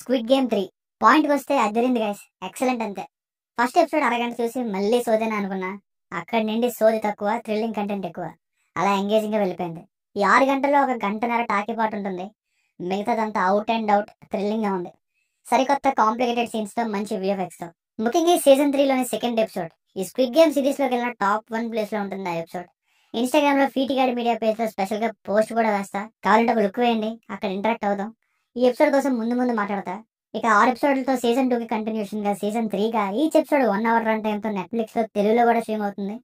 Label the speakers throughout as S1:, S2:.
S1: Squid game 3 పాయింట్‌కొస్తే అదిరింది guys. Excellent అంతే. First episode అరగంట చూసి మళ్ళీ సోదేనా అనుకున్నా. అక్కడి నుండి సోది తక్కువ, థ్రిల్లింగ్ కంటెంట్ ఎక్కువ. అలా ఎంగేజింగ్‌గా వెళ్ళిపోయింది. ఈ 6 గంటల్లో ఒక గంటన్నర టాకీపాటు ఉంటుంది. మిగతాదంతా ఔట్ అండ్ ఔట్ థ్రిల్లింగ్‌గా ఉంది. సరికొత్త కాంప్లికేటెడ్ సీన్స్‌తో మంచి వీఎఫ్ఎక్స్‌తో. ముఖ్యంగా ఈ సీజన్ 3లోని సెకండ్ ఎపిసోడ్ ఈ స్క్విడ్ గేమ్ సిరీస్‌లోకి వెళ్ళిన టాప్ 1 ప్లేస్‌లో ఉంటుంది ఆ ఎపిసోడ్. ఇన్‌స్టాగ్రామ్‌లో ఫీటీగాడి మీడియా పేజ్‌లో స్పెషల్‌గా పోస్ట్ కూడా వేస్తా. కావాలంటే ఒక లుక్ వేయండి. అక్కడ ఇంటరాక్ట్ అవుదాం. ఈ ఎపిసోడ్ కోసం ముందు మాట్లాడతా. ఇక 6 ఎపిసోడ్లతో సీజన్ 2కి కంటిన్యూషన్‌గా సీజన్ 3గా ఈచ్ ఎపిసోడ్ 1 అవర్ రన్ టైమ్‌తో నెట్‌ఫ్లిక్స్‌లో తెలుగులో కూడా స్ట్రీమ్ అవుతుంది.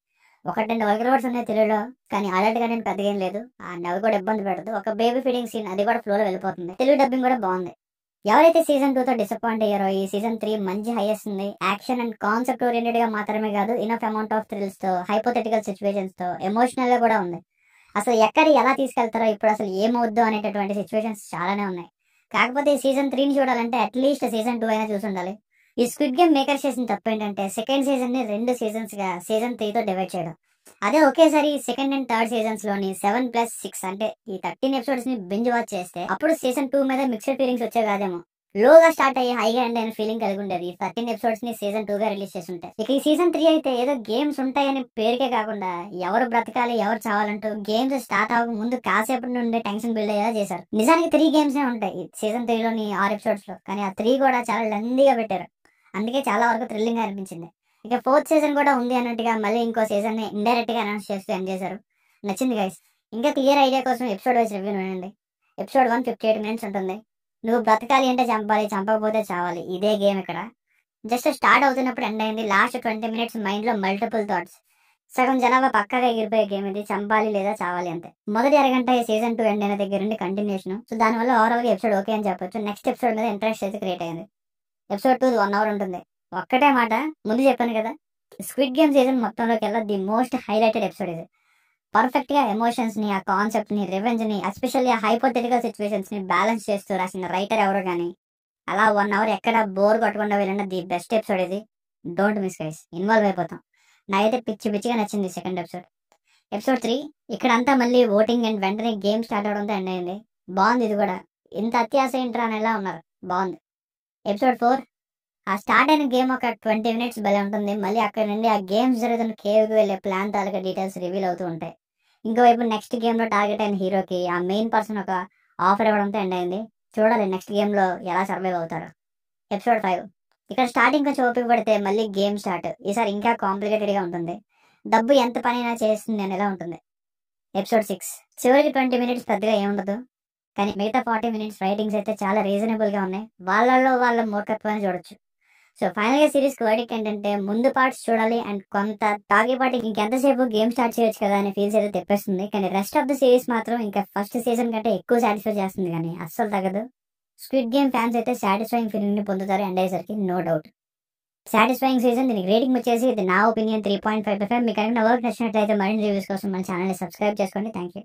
S1: 1, 2 వల్గర్ వర్డ్స్ ఉన్నాయి తెలుగులో. కానీ అలర్ట్ కంటెంట్ పెద్దగా ఏం లేదు. అవి కూడా ఇబ్బంది పెడదు. ఒక బేబీ ఫీడింగ్ సీన్ అది కూడా ఫ్లోలో వెళ్ళిపోతుంది. తెలుగు డబ్బింగ్ కూడా బాగుంది. ఎవరైతే సీజన్ 2తో డిసప్పాయింట్ అయ్యారో ఈ సీజన్ 3 మంచి హైయెస్ట్ ఉంది. యాక్షన్ అండ్ కాన్సెప్ట్ ఓరియంటెడ్ గా మాత్రమే కాదు, ఇనఫ్ అమౌంట్ ఆఫ్ థ్రిల్స్ తో, హైపోథెటికల్ సిచ్యువేషన్స్ తో, ఎమోషనల్ గా కూడా ఉంది. అసలు ఎక్కడ ఎలా తీసుకెళ్తారో, ఇప్పుడు అసలు ఏమవుద్దో అనేటటువంటి సిచ్యువేషన్స్ చాలానే ఉన్నాయి. కాకపోతే ఈ సీజన్ 3ని చూడాలంటే అట్లీస్ట్ సీజన్ 2 అయినా చూసి ఉండాలి. ఈ స్క్విడ్ గేమ్ మేకర్స్ చేసిన తప్పు ఏంటంటే సెకండ్ సీజన్ ని 2 సీజన్స్ గా సీజన్ 3తో డివైడ్ చేయడం. అదే ఒకేసారి సెకండ్ అండ్ థర్డ్ సీజన్స్ లోని 7+6 అంటే ఈ 13 ఎపిసోడ్స్ ని బింజ్ వాచ్ చేస్తే అప్పుడు సీజన్ 2 మీద మిక్స్డ్ ఫీలింగ్స్ వచ్చే కాదేమో. లోగా స్టార్ట్ అయ్యి హైగా ఎండ్ అయిన ఫీలింగ్ కలిగి ఉండేది ఈ 13 ఎపిసోడ్స్ ని సీజన్ 2 గా రిలీజ్ చేసి ఉంటాయి. ఇక ఈ సీజన్ 3 అయితే ఏదో గేమ్స్ ఉంటాయని పేరుకే కాకుండా ఎవరు బ్రతకాలి ఎవరు చావాలంటూ గేమ్స్ స్టార్ట్ అవ్వక ముందు కాసేపటి నుండి టెన్షన్ బిల్డ్ అయ్యేలా చేశారు. నిజానికి 3 గేమ్స్ ఉంటాయి సీజన్ 3లోని 6 ఎపిసోడ్స్ లో, కానీ ఆ 3 కూడా చాలా లెందీగా పెట్టారు. అందుకే చాలా వరకు థ్రిల్లింగ్ గా అనిపించింది. ఇక 4th సీజన్ కూడా ఉంది అన్నట్టుగా మళ్ళీ ఇంకో సీజన్ ని ఇండైరెక్ట్ గా అనౌన్స్ చేస్తూ ఎండ్ చేశారు. నచ్చింది గైస్. ఇంకా క్లియర్ ఐడియా కోసం ఎపిసోడ్ వైస్ రివ్యూ వినండి. ఎపిసోడ్ 1 58 మినిట్స్ ఉంటుంది. నువ్వు బ్రతకాలి అంటే చంపాలి, చంపకపోతే చావాలి. ఇదే గేమ్ ఇక్కడ. జస్ట్ స్టార్ట్ అవుతున్నప్పుడు ఎండ్ అయింది. లాస్ట్ 20 మినిట్స్ మైండ్ లో మల్టిపుల్ థాట్స్. సగం జనాభా పక్కగా ఎగిరిపోయే గేమ్ ఇది. చంపాలి లేదా చావాలి అంతే. మొదటి అరగంట ఈ సీజన్ 2 ఎండ్ అయిన దగ్గర నుండి కంటిన్యూషన్. సో దానివల్ల ఓవరాల్ గా ఎపిసోడ్ ఓకే అని చెప్పొచ్చు. నెక్స్ట్ ఎపిసోడ్ మీద ఇంట్రెస్ట్ అయితే క్రియేట్ అయింది. ఎపిసోడ్ 2 1 అవర్ ఉంటుంది. ఒక్కటే మాట ముందు చెప్పాను కదా, స్క్విడ్ గేమ్ సీజన్ మొత్తంలోకి వెళ్ళా ది మోస్ట్ హైలైటెడ్ ఎపిసోడ్ ఇది. పర్ఫెక్ట్ గా ఎమోషన్స్ ని, ఆ కాన్సెప్ట్ ని, రివెంజ్ ని, ఎస్పెషల్లీ ఆ హైపోథెటికల్ సిచ్యువేషన్స్ ని బ్యాలెన్స్ చేస్తూ రాసిన రైటర్ ఎవరో గానీ అలా 1 అవర్ ఎక్కడ బోర్ కొట్టకుండా వెళ్ళిన ది బెస్ట్ ఎపిసోడ్ ఇది. Don't miss guys. ఇన్వాల్వ్ అయిపోతాం. నాకైతే పిచ్చిగా నచ్చింది సెకండ్ ఎపిసోడ్. ఎపిసోడ్ 3 ఇక్కడంతా మళ్ళీ ఓటింగ్ అండ్ వెంటనే గేమ్ స్టార్ట్ అవడంతో ఎండ్ అయింది. బాగుంది ఇది కూడా. ఇంత అత్యాశ ఏంట్రా అనేలా ఉన్నారు. బాగుంది. ఎపిసోడ్ 4 ఆ స్టార్ట్ అయిన గేమ్ ఒక 20 మినిట్స్ భలే ఉంటుంది. మళ్ళీ అక్కడ నుండి ఆ గేమ్స్ జరుగుతున్న కేవ్కి వెళ్ళే ప్లాన్ తాలూకా డీటెయిల్స్ రివీల్ అవుతూ ఉంటాయి. ఇంకోవైపు నెక్స్ట్ గేమ్ లో టార్గెట్ అయిన హీరోకి ఆ మెయిన్ పర్సన్ ఒక ఆఫర్ ఇవ్వడంతో ఎండ్ అయింది. చూడాలి నెక్స్ట్ గేమ్ లో ఎలా సర్వైవ్ అవుతారు. ఎపిసోడ్ 5 ఇక్కడ స్టార్టింగ్ కొంచెం ఓపిక పడితే మళ్ళీ గేమ్ స్టార్ట్. ఈసారి ఇంకా కాంప్లికేటెడ్ గా ఉంటుంది. డబ్బు ఎంత పనైనా చేస్తుంది అని ఎలా ఉంటుంది. ఎపిసోడ్ 6 చివరికి 20 మినిట్స్ పెద్దగా ఏముండదు, కానీ మిగతా 40 మినిట్స్ రైటింగ్స్ అయితే చాలా రీజనబుల్ గా ఉన్నాయి. వాళ్ళలో వాళ్ళ మూర్ఖత్వాన్ని చూడొచ్చు. సో ఫైనల్ గా సిరీస్ కి వర్డిక్ట్ ఏంటంటే ముందు పార్ట్స్ చూడాలి అండ్ కొంత తాగేపాటి ఇంకెంతసేపు గేమ్ స్టార్ట్ చేయొచ్చు కదా అనే ఫీల్స్ అయితే తెప్పేస్తుంది. కానీ రెస్ట్ ఆఫ్ ద సిరీస్ మాత్రం ఇంకా ఫస్ట్ సీజన్ కంటే ఎక్కువ సాటిస్ఫై చేస్తుంది, కానీ అస్సలు తగ్గదు. స్క్విడ్ గేమ్ ఫ్యాన్స్ అయితే సాటిస్ఫైయింగ్ ఫీలింగ్ ని పొందుతారు ఎండ్ అయ్యేసరికి, నో డౌట్. Satisfying season. దీనికి రేటింగ్ వచ్చేసి ఇది నా ఒపీనియన్ 3.5/5. మీకు కనుక వర్క్ నచ్చినట్లయితే మరిన్ని రివ్యూస్ కోసం మన ఛానల్ ని సబ్స్క్రైబ్ చేసుకోండి. Thank you.